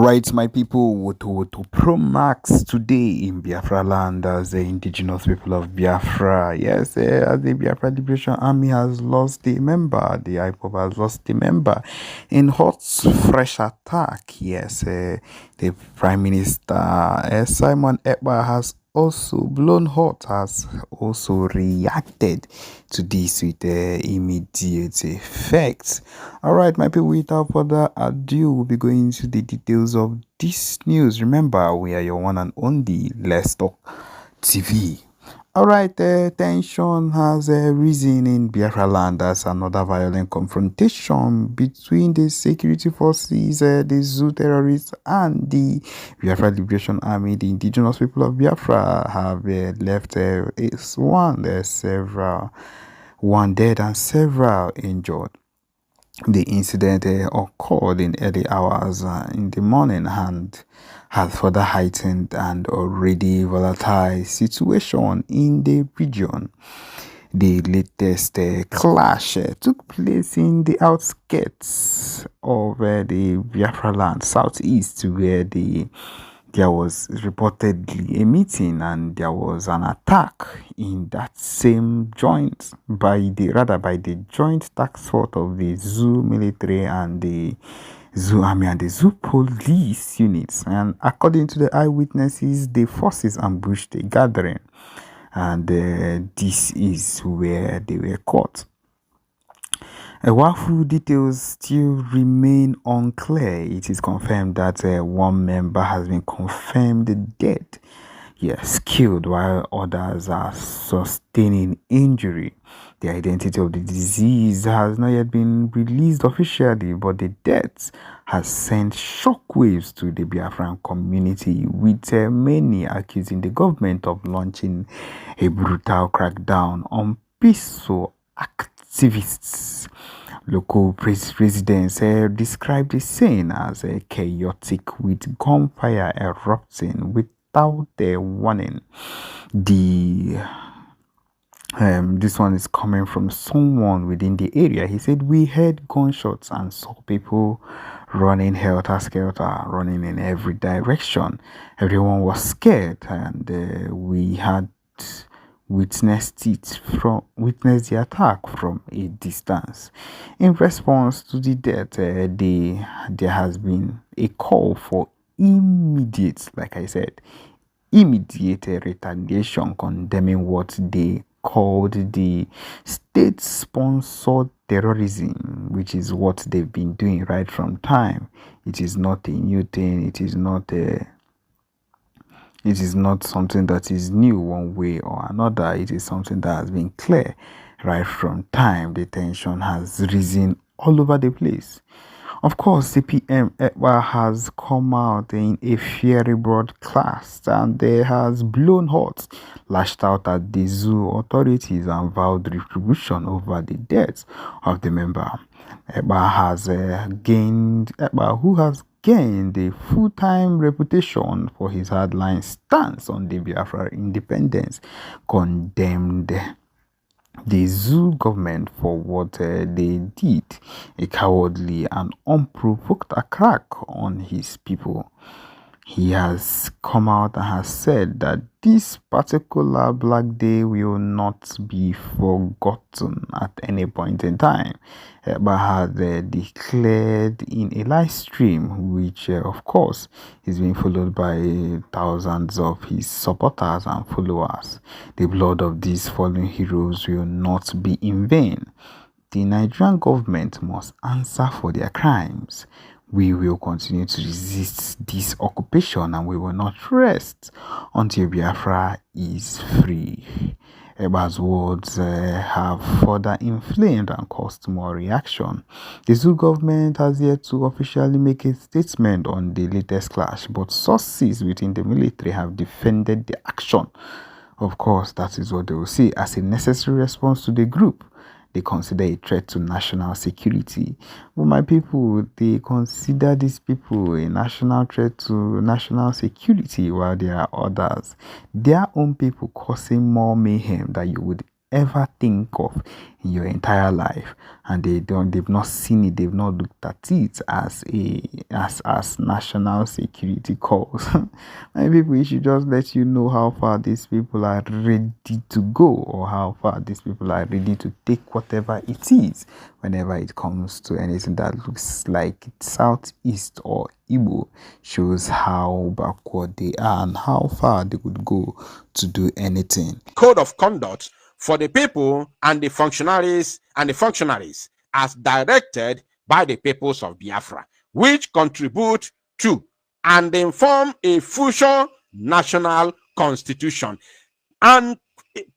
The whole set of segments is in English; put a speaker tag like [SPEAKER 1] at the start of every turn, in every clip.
[SPEAKER 1] Right, my people, to Pro Max today in Biafra land as the indigenous people of Biafra. Yes, as the Biafra Liberation Army has lost a member, the IPOB has lost a member in hot, fresh attack. Yes, the Prime Minister Simon Ekpa has also blown hot, has also reacted to this with immediate effect. All right, my people, without further ado, we'll be going into the details of this news. Remember, we are your one and only Let's Talk TV. All right, tension has risen in Biafra land as another violent confrontation between the security forces, the zoo terrorists, and the Biafra Liberation Army. The indigenous people of Biafra have left one dead and several injured. The incident occurred in early hours in the morning and has further heightened an already volatile situation in the region. The latest clash took place in the outskirts of the Biafra land, southeast, where there was reportedly a meeting and there was an attack in that same joint by the joint task force of the zoo military and the zoo army and the zoo police units. And according to the eyewitnesses, the forces ambushed the gathering, and this is where they were caught. While full details still remain unclear, it is confirmed that one member has been confirmed dead, yes, killed, while others are sustaining injury. The identity of the disease has not yet been released officially, but the death has sent shockwaves to the Biafran community, with many accusing the government of launching a brutal crackdown on peaceful activists. Local residents described the scene as chaotic, with gunfire erupting without warning. This one is coming from someone within the area. He said, "We heard gunshots and saw people running helter-skelter, running in every direction. Everyone was scared, and we had witnessed the attack from a distance." In response to the death, there has been a call for immediate, like I said, immediate retaliation, condemning what they called the state-sponsored terrorism, which is what they've been doing right from time. It is not a new thing. It is not something that is new one way or another. It is something that has been clear right from time. The tension has risen all over the place. Of course, CPM Ekpa has come out in a fiery broadcast and has blown hot, lashed out at the zoo authorities and vowed retribution over the deaths of the member. Ekpa, who has gained a full-time reputation for his hardline stance on the Biafra independence, condemned the zoo government for what they did, a cowardly and unprovoked attack on his people. He has come out and has said that this particular Black Day will not be forgotten at any point in time, but had declared in a live stream, which of course is being followed by thousands of his supporters and followers. The blood of these fallen heroes will not be in vain. The Nigerian government must answer for their crimes. We will continue to resist this occupation and we will not rest until Biafra is free. Ekpa's words have further inflamed and caused more reaction. The zoo government has yet to officially make a statement on the latest clash, but sources within the military have defended the action. Of course, that is what they will see as a necessary response to the group they consider a threat to national security. But my people, they consider these people a national threat to national security, while there are others, their own people, causing more mayhem than you would ever think of in your entire life, and they've not seen it, they've not looked at it as as national security cause. And people, it should just let you know how far these people are ready to go, or how far these people are ready to take whatever it is whenever it comes to anything that looks like it's Southeast or Igbo. Shows how backward they are and how far they would go to do anything.
[SPEAKER 2] Code of conduct for the people and the functionaries as directed by the peoples of Biafra, which contribute to and inform a future national constitution. And it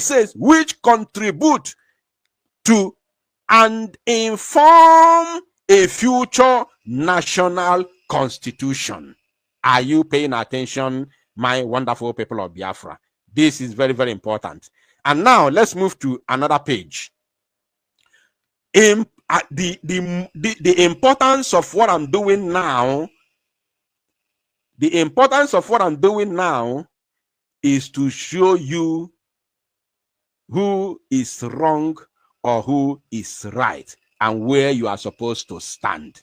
[SPEAKER 2] says, which contribute to and inform a future national constitution. Are you paying attention, my wonderful people of Biafra? This is very, very important. And now let's move to another page. The importance of what I'm doing now, the importance of what I'm doing now is to show you who is wrong or who is right and where you are supposed to stand.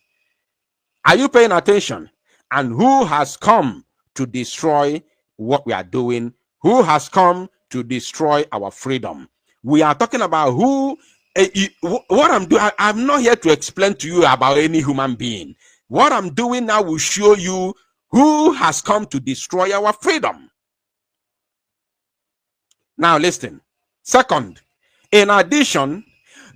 [SPEAKER 2] Are you paying attention? And who has come to destroy what we are doing? Who has come to destroy our freedom? We are talking about who, what I'm doing. I'm not here to explain to you about any human being. What I'm doing now will show you who has come to destroy our freedom. Now listen. Second, in addition,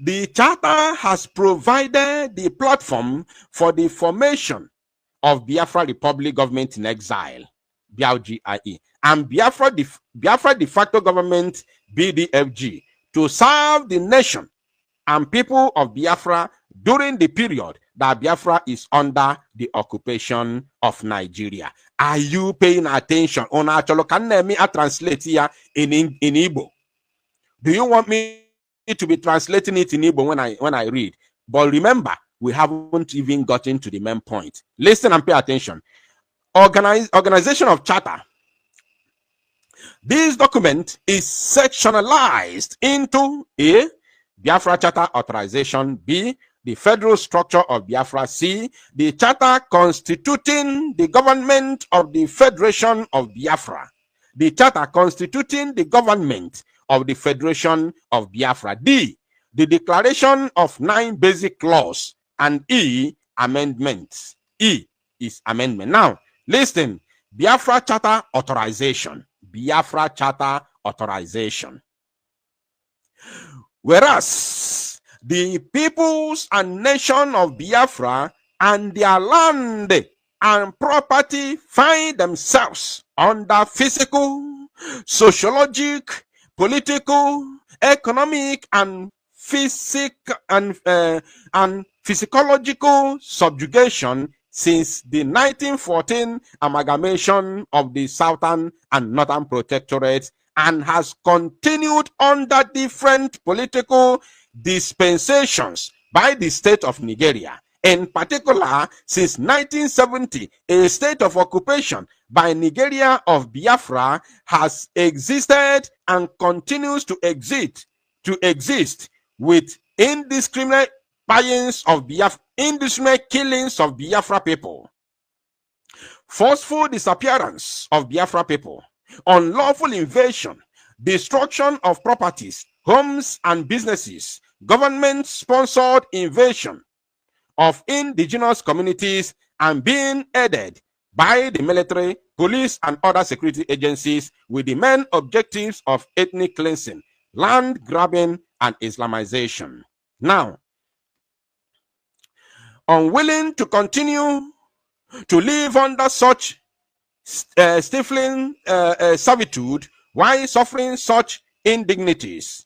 [SPEAKER 2] the charter has provided the platform for the formation of Biafra Republic Government in Exile, Brgie, and Biafra de facto government, BDFG, to serve the nation and people of Biafra during the period that Biafra is under the occupation of Nigeria. Are you paying attention? Can I translate here in Igbo? Do you want me to be translating it in Igbo when I read? But remember, we haven't even gotten to the main point. Listen and pay attention. Organization of charter. This document is sectionalized into A, Biafra Charter Authorization; B, the federal structure of Biafra; C, the charter constituting the government of the Federation of Biafra; the charter constituting the government of the Federation of Biafra; D, the declaration of 9 basic laws; and E, amendments. E is amendment. Now, listen. Biafra Charter Authorization. Biafra Charter Authorization. Whereas the peoples and nation of Biafra and their land and property find themselves under physical, sociological, political, economic, and physiological subjugation since the 1914 amalgamation of the Southern and Northern Protectorates, and has continued under different political dispensations by the state of Nigeria. In particular, since 1970, a state of occupation by Nigeria of Biafra has existed and continues to exist with indiscriminate indiscriminate killings of Biafra people, forceful disappearance of Biafra people, unlawful invasion, destruction of properties, homes and businesses, government-sponsored invasion of indigenous communities, and being aided by the military, police, and other security agencies with the main objectives of ethnic cleansing, land grabbing, and Islamization. Now, unwilling to continue to live under such stifling servitude while suffering such indignities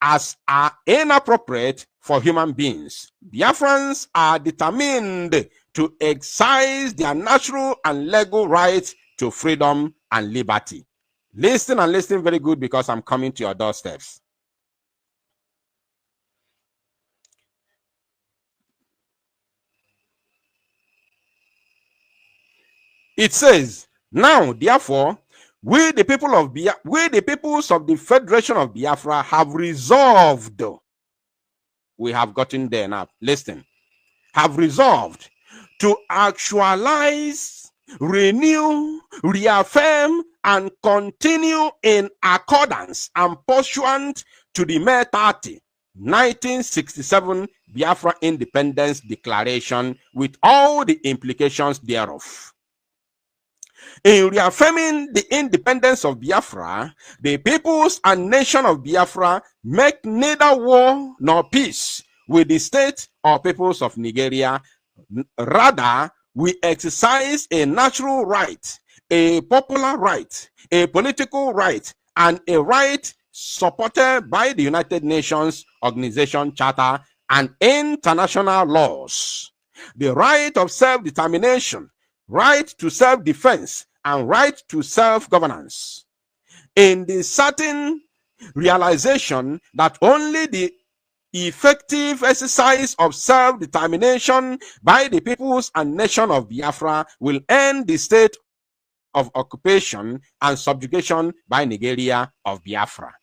[SPEAKER 2] as are inappropriate for human beings, Biafrans are determined to exercise their natural and legal rights to freedom and liberty. Listen and listen very good, because I'm coming to your doorsteps. It says, now, therefore, We the peoples of the Federation of Biafra have resolved. We have gotten there now. Listen. Have resolved to actualize, renew, reaffirm, and continue in accordance and pursuant to the May 30, 1967 Biafra Independence Declaration with all the implications thereof. In reaffirming the independence of Biafra, the peoples and nation of Biafra make neither war nor peace with the state or peoples of Nigeria. Rather, we exercise a natural right, a popular right, a political right, and a right supported by the United Nations Organization Charter and international laws. The right of self-determination, right to self-defense, and right to self-governance. In the certain realization that only the effective exercise of self-determination by the peoples and nation of Biafra will end the state of occupation and subjugation by Nigeria of Biafra.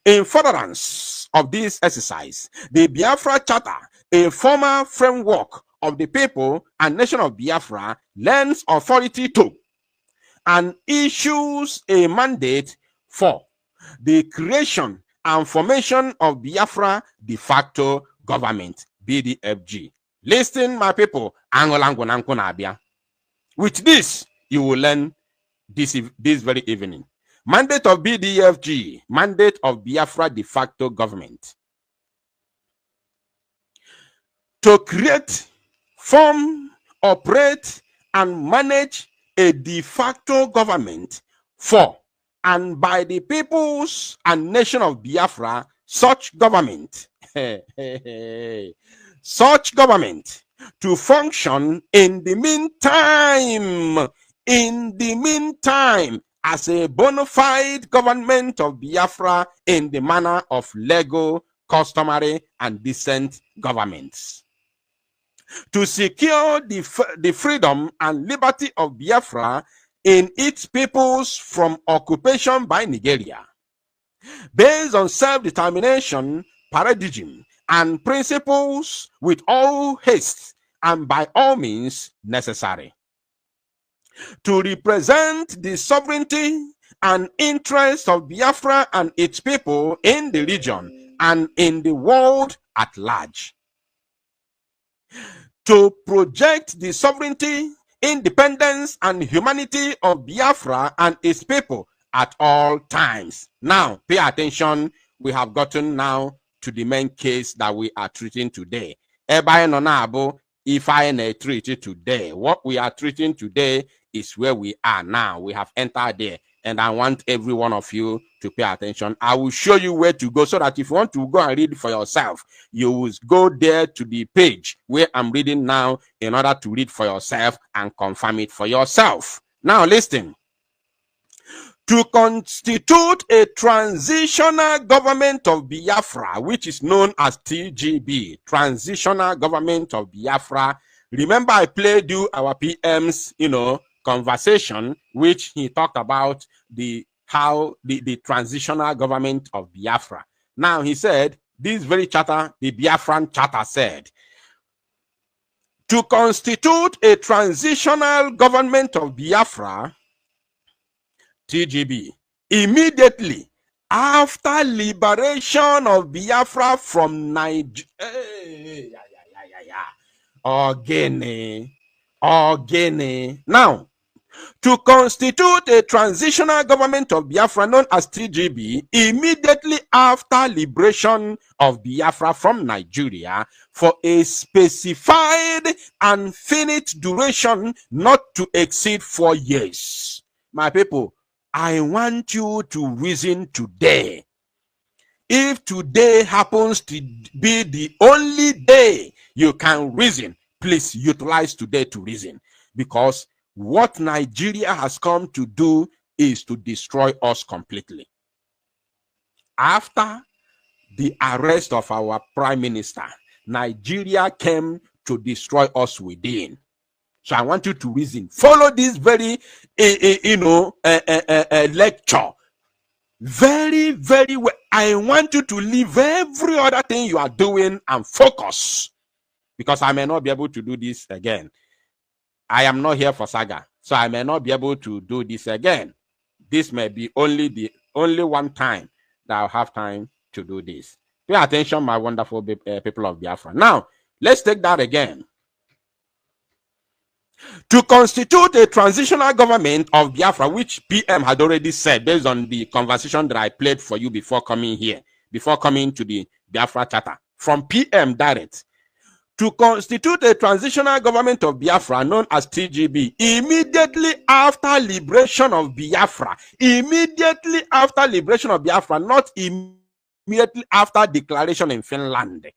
[SPEAKER 2] In furtherance of this exercise, the Biafra Charter, a formal framework of the people and nation of Biafra, lends authority to and issues a mandate for the creation and formation of Biafra de facto government, BDFG. Listen, my people, with this, you will learn this very evening. Mandate of BDFG, mandate of Biafra de facto government. To create, form, operate, and manage a de facto government for and by the peoples and nation of Biafra, such government, such government to function in the meantime, as a bona fide government of Biafra in the manner of legal, customary, and decent governments. To secure the freedom and liberty of Biafra in its peoples from occupation by Nigeria, based on self-determination, paradigm, and principles with all haste and by all means necessary. To represent the sovereignty and interests of Biafra and its people in the region and in the world at large. To project the sovereignty, independence, and humanity of Biafra and its people at all times. Now, pay attention. We have gotten now to the main case that we are treating today. If I treat it today, what we are treating today is where we are now. We have entered there. And I want every one of you to pay attention. I will show you where to go so that if you want to go and read for yourself, you will go there to the page where I'm reading now in order to read for yourself and confirm it for yourself. Now listen. To constitute a transitional government of Biafra, which is known as TGB, Transitional Government of Biafra. Remember, I played you our PM's, conversation, which he talked about the transitional government of Biafra. Now he said, this very charter, the Biafran charter said, to constitute a transitional government of Biafra, TGB, immediately after liberation of Biafra from Nigeria. Now, to constitute a transitional government of Biafra known as TGB immediately after liberation of Biafra from Nigeria for a specified and finite duration not to exceed 4 years. My people, I want you to reason today. If today happens to be the only day you can reason, please utilize today to reason, because what Nigeria has come to do is to destroy us completely. After the arrest of our prime minister, Nigeria came to destroy us within. So I want you to reason. Follow this very, lecture very, very well. I want you to leave every other thing you are doing and focus, because I may not be able to do this again. I am not here for saga, so I may not be able to do this again. This may be only one time that I'll have time to do this. Pay attention, my wonderful people of Biafra. Now, let's take that again. To constitute a transitional government of Biafra, which PM had already said based on the conversation that I played for you before coming here, before coming to the Biafra Charter, from PM direct. To constitute a transitional government of Biafra known as TGB immediately after liberation of Biafra, immediately after liberation of Biafra, not immediately after declaration in Finland.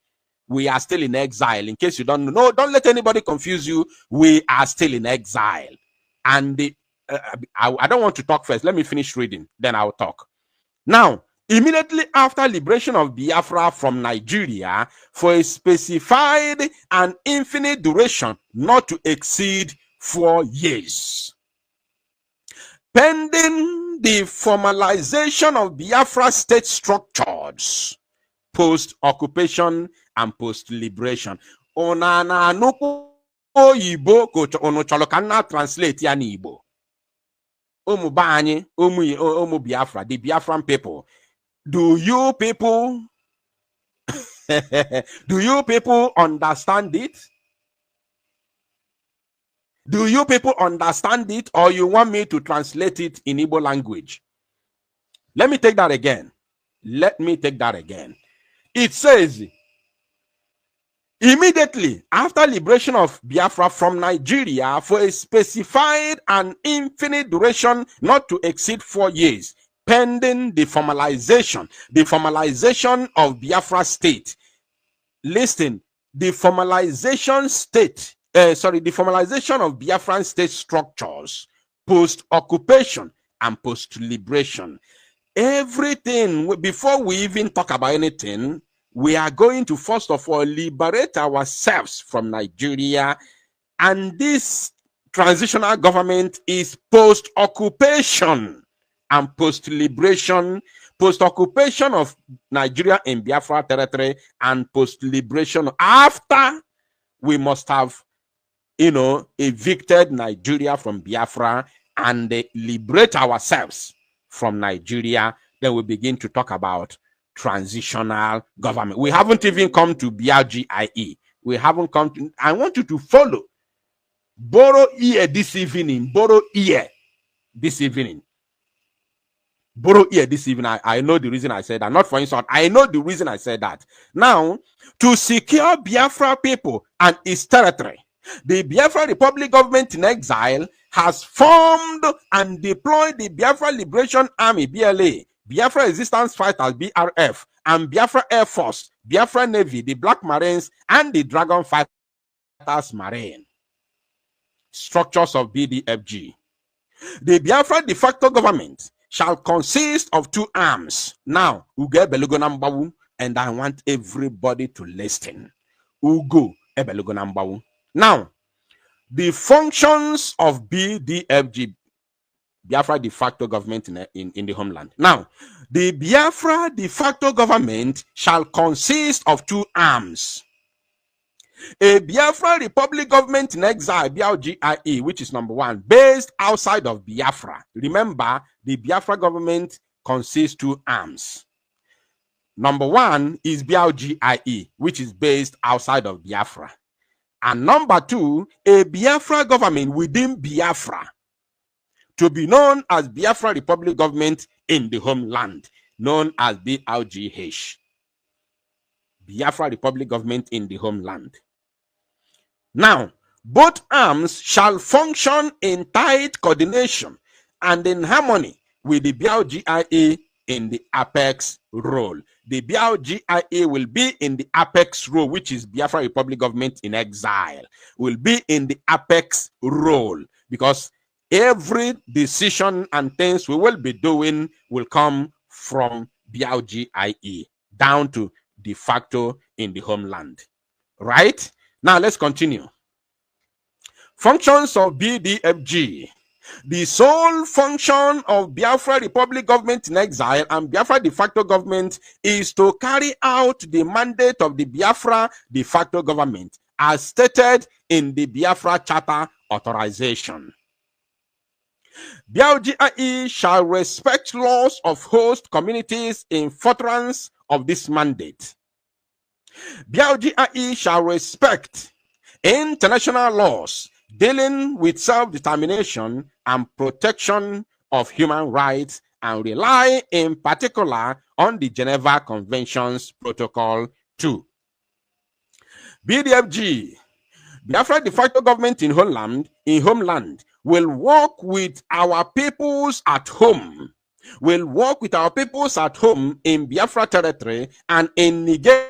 [SPEAKER 2] We are still in exile. In case you don't know, don't let anybody confuse you. We are still in exile. And I don't want to talk first. Let me finish reading, then I'll talk. Now, immediately after liberation of Biafra from Nigeria for a specified and infinite duration not to exceed 4 years, pending the formalization of Biafra state structures, post-occupation and post-liberation. Onana nuku oyibo ono cholo kana translate ya n'Igbo. Omu banye, omu Biafra, the Biafran people. Do you people do you people understand it? Do you people understand it, or you want me to translate it in Igbo language? Let me take that again. Let me take that again. It says, immediately after liberation of Biafra from Nigeria for a specified and infinite duration not to exceed 4 years, pending the formalization of Biafra state. Listen, the formalization of Biafran state structures, post-occupation and post-liberation. Everything, before we even talk about anything, we are going to first of all liberate ourselves from Nigeria, and this transitional government is post-occupation and post-liberation, post-occupation of Nigeria in Biafra territory and post-liberation after we must have, evicted Nigeria from Biafra and liberate ourselves from Nigeria. Then we begin to talk about transitional government. We haven't even come to Brgie. We haven't come to, I want you to follow. Borrow ear this evening. Borrow ear this evening. Borrow ear this evening. I know the reason I said that. Not for insult. I know the reason I said that. Now, to secure Biafra people and its territory, the Biafra Republic government in exile has formed and deployed the Biafra Liberation Army, BLA, Biafra Resistance Fighters, BRF, and Biafra Air Force, Biafra Navy, the Black Marines, and the Dragon Fighters Marine. Structures of BDFG. The Biafra de facto government shall consist of 2 arms. Now, Ugo Ebelugonambawu, and I want everybody to listen. Ugo Ebelugonambawu. Now, the functions of BDFG, Biafra de facto government in the homeland. Now, the Biafra de facto government shall consist of 2 arms. A Biafra Republic government in exile, BRGIE, which is number 1, based outside of Biafra. Remember, the Biafra government consists 2 arms. Number 1 is BRGIE, which is based outside of Biafra. And number 2, a Biafra government within Biafra, to be known as Biafra Republic government in the homeland, known as BRGH. Biafra Republic government in the homeland. Now, both arms shall function in tight coordination and in harmony with the BRGIA in the apex role. The BRGIA will be in the apex role, which is Biafra Republic government in exile, will be in the apex role, because every decision and things we will be doing will come from BRGIA down to de facto in the homeland. Right? Now let's continue. Functions of BDFG. The sole function of Biafra Republic Government in Exile and Biafra de facto government is to carry out the mandate of the Biafra de facto government as stated in the Biafra Charter Authorization. BLGIE shall respect laws of host communities in furtherance of this mandate. BLGIE shall respect international laws dealing with self-determination and protection of human rights and rely in particular on the Geneva Convention's Protocol 2. BDFG, Biafra de facto government in homeland will work with our peoples at home. Will work with our peoples at home in Biafra territory and in Niger.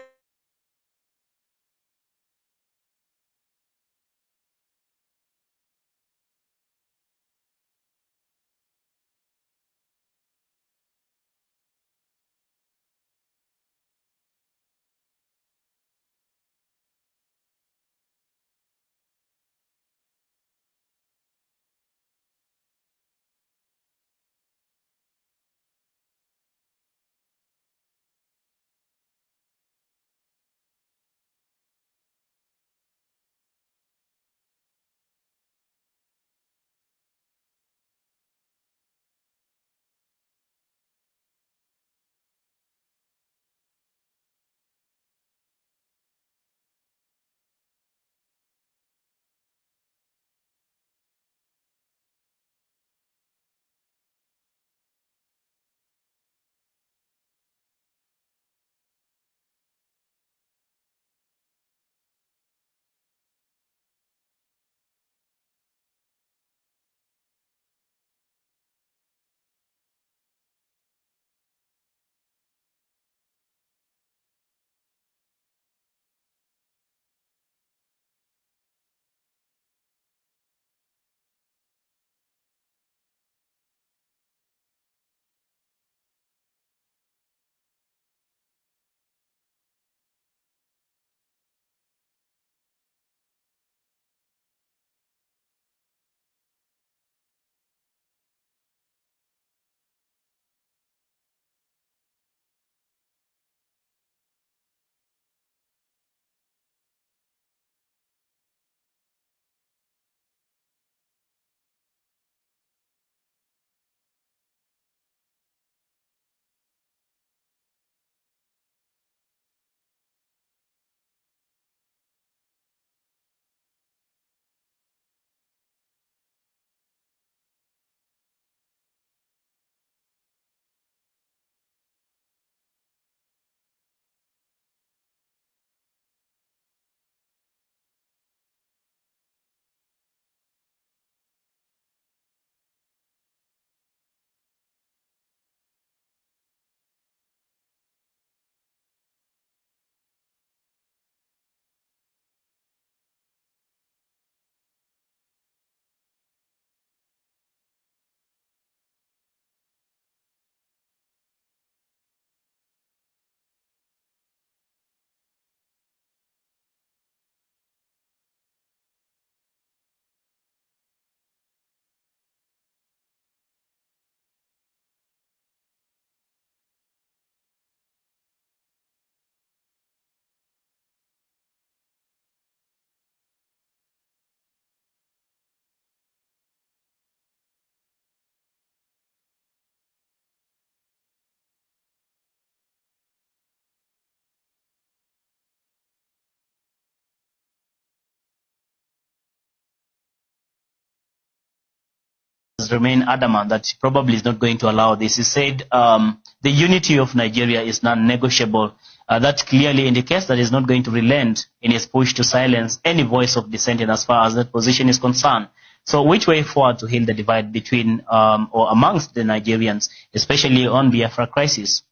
[SPEAKER 3] Remain adamant that he probably is not going to allow this. He said the unity of Nigeria is non-negotiable. That clearly indicates that he's not going to relent in his push to silence any voice of dissenting as far as that position is concerned. So which way forward to heal the divide between or amongst the Nigerians, especially on Biafra crisis?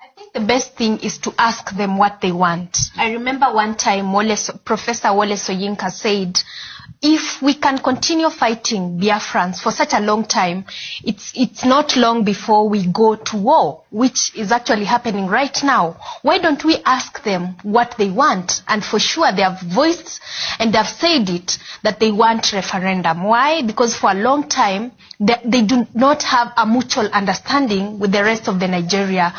[SPEAKER 4] I think the best thing is to ask them what they want. I remember one time Professor Wole Soyinka said, if we can continue fighting Biafrans for such a long time, it's not long before we go to war, which is actually happening right now. Why don't we ask them what they want? And for sure they have voiced and they have said it, that they want referendum. Why? Because for a long time they do not have a mutual understanding with the rest of the Nigeria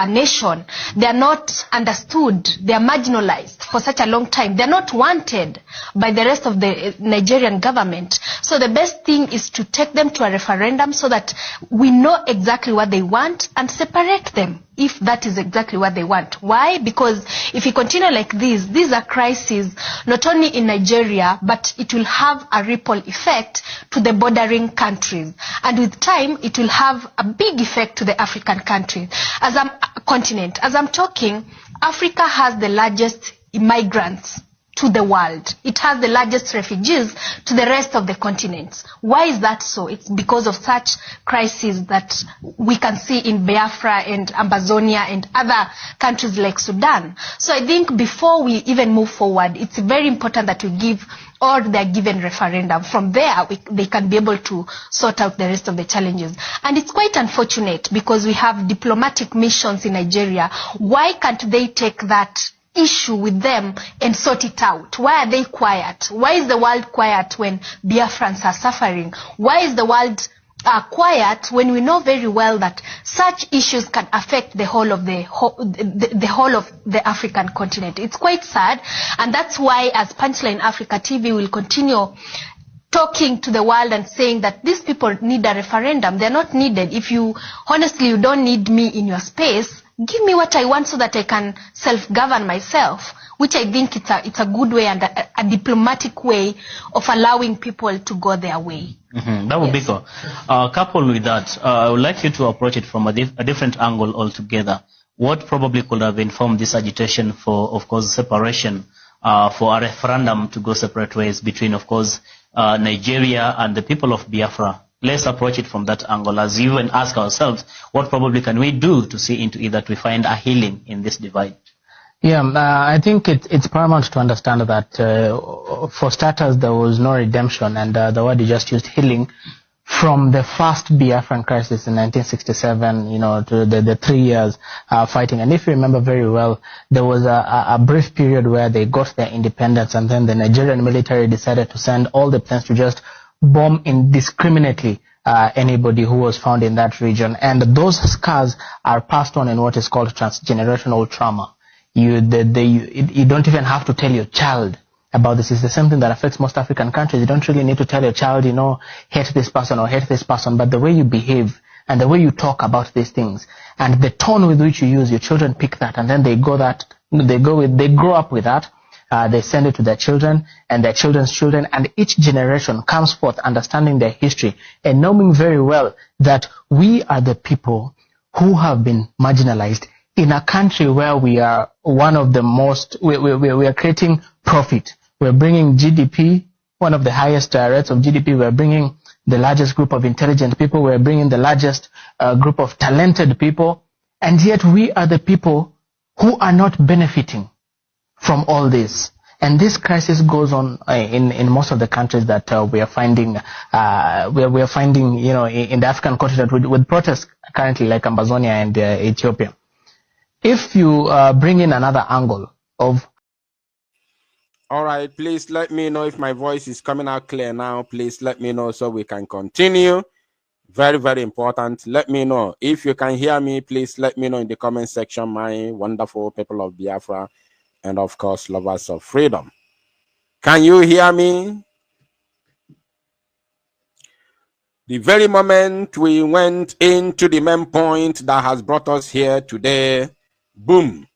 [SPEAKER 4] nation. They are not understood. They are marginalized for such a long time. They are not wanted by the rest of the Nigerian government. So the best thing is to take them to a referendum so that we know exactly what they want and separate them if that is exactly what they want. Why? Because if we continue like this, these are crises not only in Nigeria, but it will have a ripple effect to the bordering countries. And with time, it will have a big effect to the African countries. As I'm talking, Africa has the largest immigrants to the world. It has the largest refugees to the rest of the continents. Why is that so? It's because of such crises that we can see in Biafra and Amazonia and other countries like Sudan. So I think before we even move forward, it's very important that we give or they're given referendum. From there, they can be able to sort out the rest of the challenges. And it's quite unfortunate because we have diplomatic missions in Nigeria. Why can't they take that issue with them and sort it out? Why are they quiet? Why is the world quiet when Biafrans are suffering? Why is the world quiet when we know very well that such issues can affect the whole of the whole of the African continent? It's quite sad, and that's why as Punchline Africa TV will continue talking to the world and saying that these people need a referendum. They're not needed. If you honestly you don't need me in your space, give me what I want so that I can self-govern myself, which I think it's a good way and a diplomatic way of allowing people to go their way.
[SPEAKER 3] That would be good. Coupled with that, I would like you to approach it from a different angle altogether. What probably could have informed this agitation for, of course, separation, for a referendum to go separate ways between, of course, Nigeria and the people of Biafra? Let's approach it from that angle, as you and ask ourselves, what probably can we do to see into it that we find a healing in this divide?
[SPEAKER 5] Yeah, I think it's paramount to understand that for starters, there was no redemption, and the word you just used, healing, from the first Biafran crisis in 1967, to the 3 years fighting. And if you remember very well, there was a brief period where they got their independence, and then the Nigerian military decided to send all the planes to just bomb indiscriminately anybody who was found in that region. And those scars are passed on in what is called transgenerational trauma. You don't even have to tell your child about this. It's the same thing that affects most African countries. You don't really need to tell your child, hate this person or hate this person, but the way you behave and the way you talk about these things and the tone with which you use, your children pick that, and then they grow up with that. They send it to their children and their children's children, and each generation comes forth understanding their history and knowing very well that we are the people who have been marginalized in a country where we are one of the most, we are creating profit. We're bringing GDP, one of the highest rates of GDP. We're bringing the largest group of intelligent people. We're bringing the largest group of talented people. And yet we are the people who are not benefiting from all this. And this crisis goes on in most of the countries that we are finding, we are finding, in the African continent with protests currently like Amazonia and Ethiopia. If you bring in another angle of...
[SPEAKER 2] All right, please let me know if my voice is coming out clear now. Please let me know so we can continue. Very, very important. Let me know. If you can hear me, please let me know in the comment section, my wonderful people of Biafra and, of course, lovers of freedom. Can you hear me? The very moment we went into the main point that has brought us here today, boom.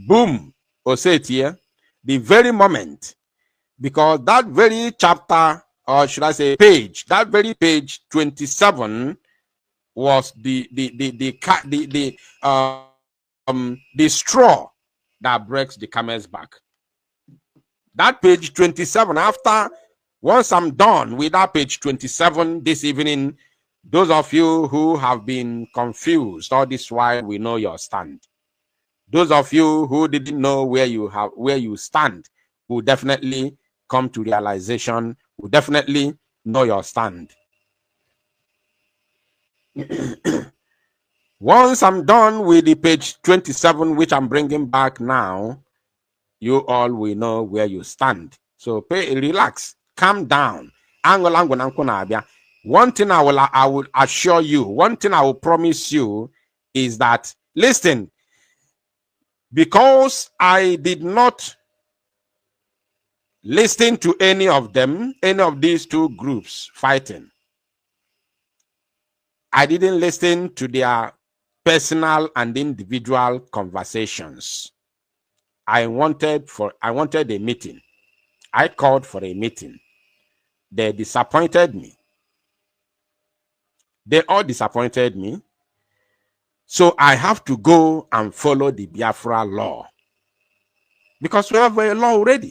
[SPEAKER 2] Boom. Osetia. The very moment. Because that very chapter, or should I say page, that very page 27 was the straw that breaks the camel's back. That page 27, once I'm done with that page 27 this evening, those of you who have been confused all this while, we know your stand. Those of you who didn't know where you stand, will definitely come to realization, will definitely know your stand. Once I'm done with the page 27, which I'm bringing back now, you all will know where you stand. So relax, calm down. One thing I will assure you, one thing I will promise you is that, listen, because I did not listen to any of them, any of these two groups fighting, I didn't listen to their personal and individual conversations. I wanted a meeting. I called for a meeting. They disappointed me. They all disappointed me. So I have to go and follow the Biafra law. Because we have a law already.